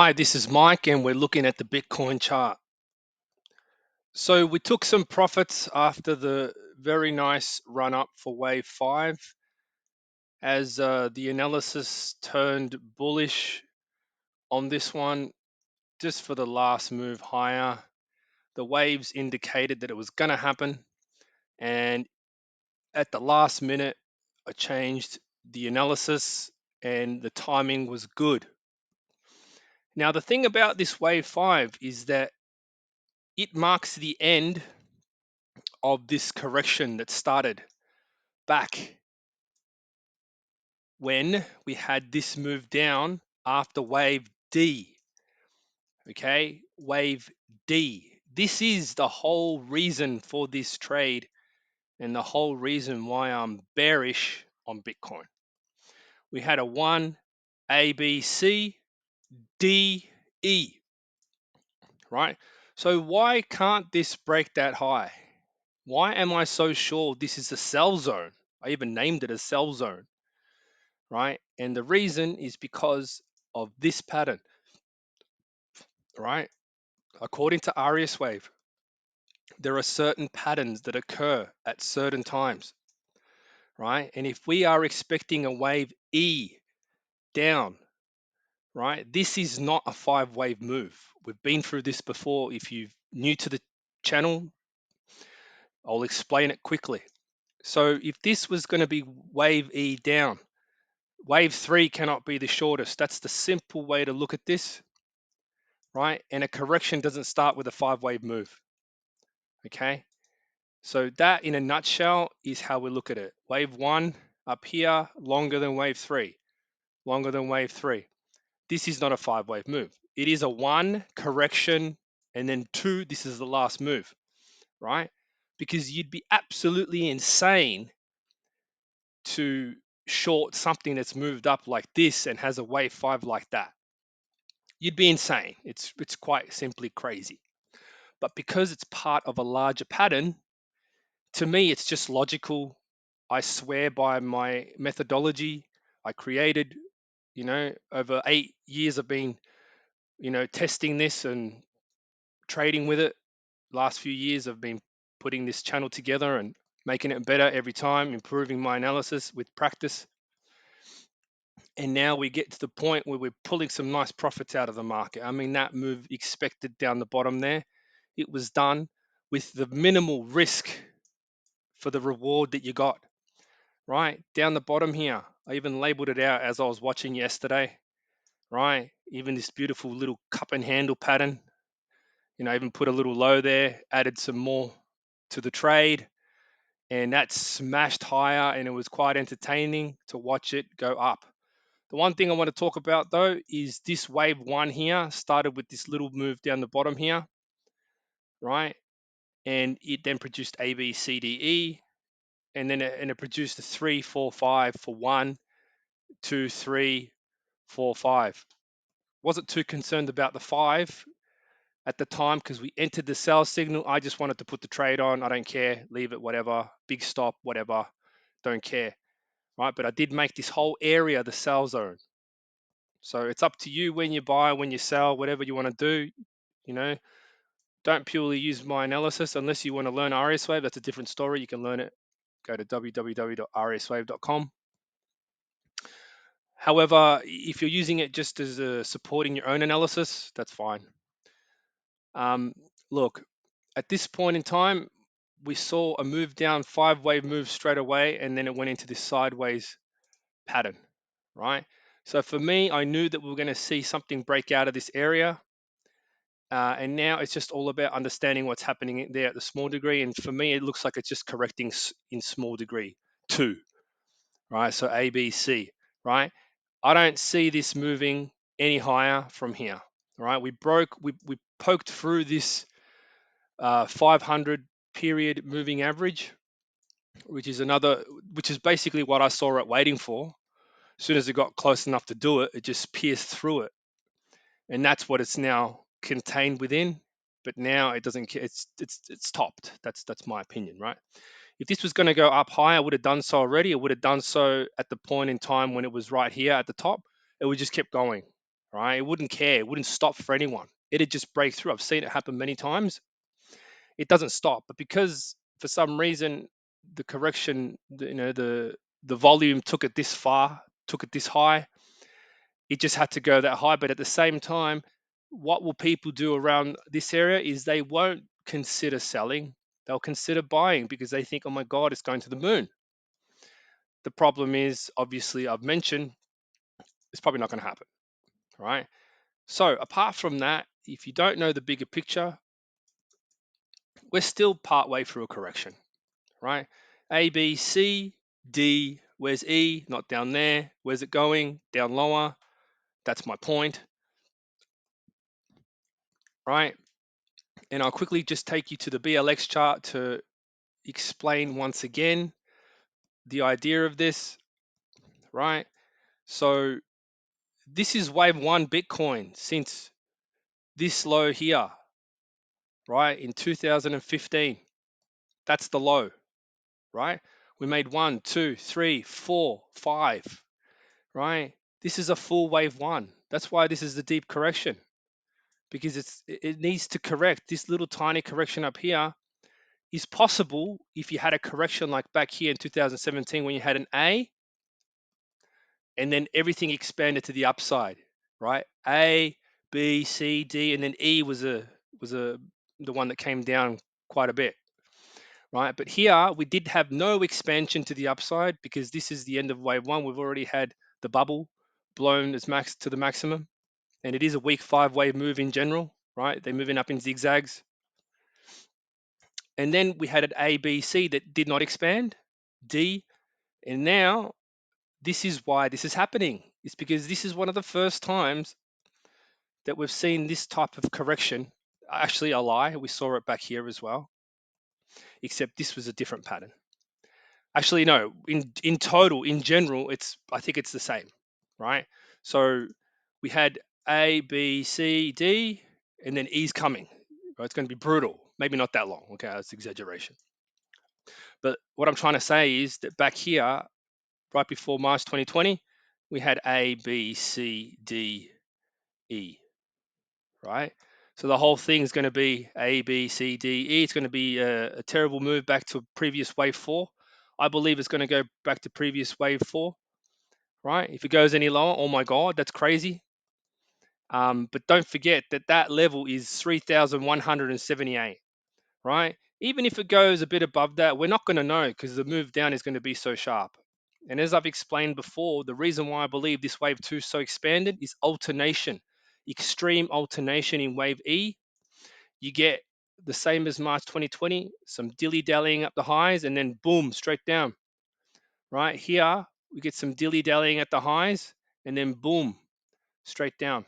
Hi, this is Mike, and we're looking at the Bitcoin chart. So we took some profits after the very nice run up for wave 5 as the analysis turned bullish on this one just for the last move higher. The waves indicated that it was going to happen, and at the last minute, I changed the analysis and the timing was good. Now, the thing about this wave 5 is that it marks the end of this correction that started back when we had this move down after wave D. Okay, wave D. This is the whole reason for this trade and the whole reason why I'm bearish on Bitcoin. We had a 1 A, B, C, D, E, right? So why can't this break that high? Why am I so sure this is a sell zone? I even named it a sell zone, right? And the reason is because of this pattern, right? According to AriasWave, there are certain patterns that occur at certain times, right? And if we are expecting a wave E down, right, this is not a 5-wave move. We've been through this before. If you're new to the channel, I'll explain it quickly. So if this was going to be wave E down, wave 3 cannot be the shortest. That's the simple way to look at this, right? And a correction doesn't start with a 5-wave move, okay? So that in a nutshell is how we look at it. Wave 1 up here, longer than wave 3, longer than wave 3. This is not a 5-wave move. It is a 1 correction, and then 2, this is the last move, right? Because you'd be absolutely insane to short something that's moved up like this and has a wave 5 like that. You'd be insane. It's quite simply crazy. But because it's part of a larger pattern, to me, it's just logical. I swear by my methodology I created, over 8 years I've been, testing this and trading with it. Last few years I've been putting this channel together and making it better every time, improving my analysis with practice. And now we get to the point where we're pulling some nice profits out of the market. I mean, that move expected down the bottom there, it was done with the minimal risk for the reward that you got. Right down the bottom here, I even labeled it out as I was watching yesterday, right? Even this beautiful little cup and handle pattern, I even put a little low there, added some more to the trade, and that smashed higher, and it was quite entertaining to watch it go up. The one thing I want to talk about though is this wave 1 here started with this little move down the bottom here, right? And it then produced A, B, C, D, E, and then it produced a 3, 4, 5 for 1, 2, 3, 4, 5. Wasn't too concerned about the 5 at the time because we entered the sell signal. I just wanted to put the trade on. I don't care, leave it, whatever, big stop, whatever, don't care, right? But I did make this whole area the sell zone. So it's up to you when you buy, when you sell, whatever you want to do. Don't purely use my analysis unless you want to learn AriasWave. That's a different story. You can learn it. Go to www.ariaswave.com. However, if you're using it just as supporting your own analysis, that's fine. Look, at this point in time, we saw a move down, 5-wave move straight away, and then it went into this sideways pattern, right? So for me, I knew that we were going to see something break out of this area. And now it's just all about understanding what's happening there at the small degree. And for me, it looks like it's just correcting in small degree too, right? So A, B, C, right? I don't see this moving any higher from here, right? We poked through this 500 period moving average, which is basically what I saw it waiting for. As soon as it got close enough to do it, it just pierced through it, and that's what it's now contained within. But now it doesn't. It's topped. That's my opinion, right? If this was going to go up high, I would have done so already. I would have done so at the point in time when it was right here at the top. It would just kept going, right? It wouldn't care. It wouldn't stop for anyone. It'd just break through. I've seen it happen many times. It doesn't stop, but because for some reason the correction, the volume took it this far, took it this high, it just had to go that high. But at the same time, what will people do around this area is they won't consider selling. They'll consider buying because they think, oh my God, it's going to the moon. The problem is, obviously, I've mentioned it's probably not going to happen, right? So apart from that, if you don't know the bigger picture, we're still partway through a correction, right? A, B, C, D, where's E? Not down there. Where's it going? Down lower. That's my point, right? And I'll quickly just take you to the BLX chart to explain once again the idea of this, right? So this is wave one Bitcoin since this low here, right? In 2015. That's the low, right? We made 1, 2, 3, 4, 5, right? This is a full wave one. That's why this is the deep correction, because it needs to correct. This little tiny correction up here is possible if you had a correction like back here in 2017 when you had an A and then everything expanded to the upside, right? A, B, C, D, and then E was the one that came down quite a bit, right? But here we did have no expansion to the upside because this is the end of wave one. We've already had the bubble blown as max to the maximum, and it is a weak 5 wave move in general, right? They're moving up in zigzags. And then we had an A, B, C that did not expand, D, and now this is why this is happening. It's because this is one of the first times that we've seen this type of correction. Actually, a lie, we saw it back here as well, except this was a different pattern. Actually, no, in total, in general, I think it's the same, right? So we had A, B, C, D, and then E's coming. Right? It's going to be brutal. Maybe not that long. Okay, that's exaggeration. But what I'm trying to say is that back here, right before March 2020, we had A, B, C, D, E, right? So the whole thing is going to be A, B, C, D, E. It's going to be a terrible move back to previous wave four. I believe it's going to go back to previous wave four, right? If it goes any lower, oh my God, that's crazy. But don't forget that that level is 3,178, right? Even if it goes a bit above that, we're not going to know because the move down is going to be so sharp. And as I've explained before, the reason why I believe this wave two is so expanded is alternation, extreme alternation in wave E. You get the same as March 2020, some dilly-dallying up the highs and then boom, straight down, right? Here, we get some dilly-dallying at the highs and then boom, straight down,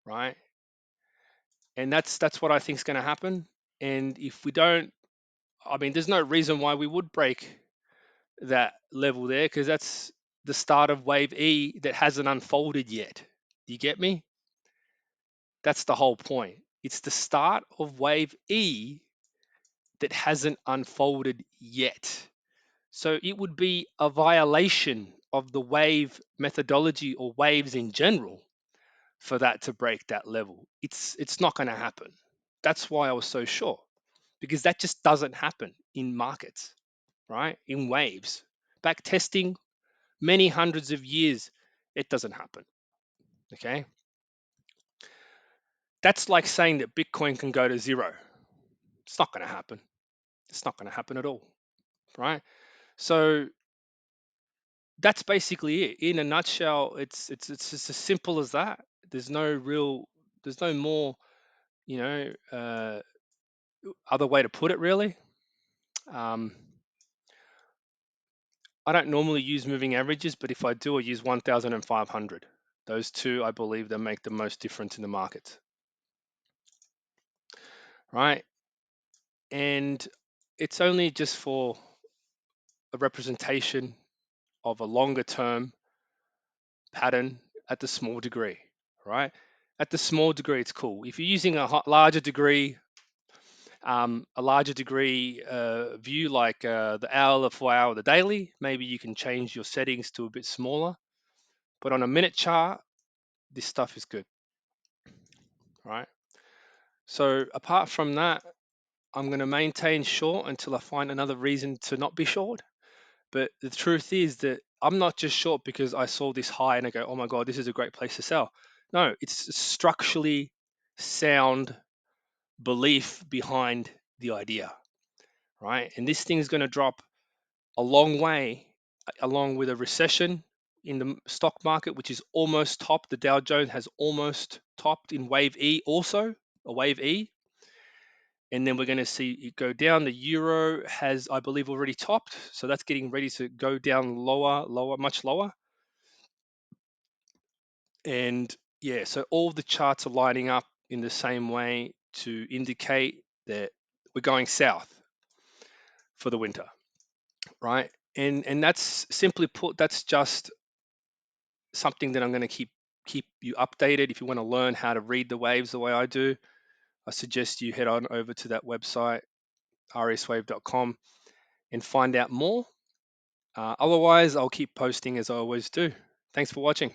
right? And that's what I think is going to happen. And if we don't, I mean, there's no reason why we would break that level there because that's the start of wave E that hasn't unfolded yet. Do you get me? That's the whole point. It's the start of wave E that hasn't unfolded yet. So it would be a violation of the wave methodology or waves in general for that to break that level. It's not going to happen. That's why I was so sure, because that just doesn't happen in markets, right? In waves. Back testing many hundreds of years, it doesn't happen. Okay. That's like saying that Bitcoin can go to zero. It's not going to happen. It's not going to happen at all. Right. So that's basically it. In a nutshell, it's just as simple as that. There's no more, you know, other way to put it really. Um, I don't normally use moving averages, but if I do, I use 1,500. Those two, I believe, that make the most difference in the market, right? And it's only just for a representation of a longer term pattern at the small degree, right? At the small degree, it's cool. If you're using larger degree, view like the hour, the 4 hour, the daily, maybe you can change your settings to a bit smaller. But on a minute chart, this stuff is good, right? So apart from that, I'm going to maintain short until I find another reason to not be short. But the truth is that I'm not just short because I saw this high and I go, oh my God, this is a great place to sell. No, it's a structurally sound belief behind the idea, right? And this thing is going to drop a long way along with a recession in the stock market, which is almost topped. The Dow Jones has almost topped in wave E, also a wave E. And then we're going to see it go down. The euro has, I believe, already topped. So that's getting ready to go down lower, much lower. And yeah, so all the charts are lining up in the same way to indicate that we're going south for the winter, right? And that's simply put, that's just something that I'm going to keep you updated. If you want to learn how to read the waves the way I do, I suggest you head on over to that website, AriasWave.com, and find out more. Otherwise, I'll keep posting as I always do. Thanks for watching.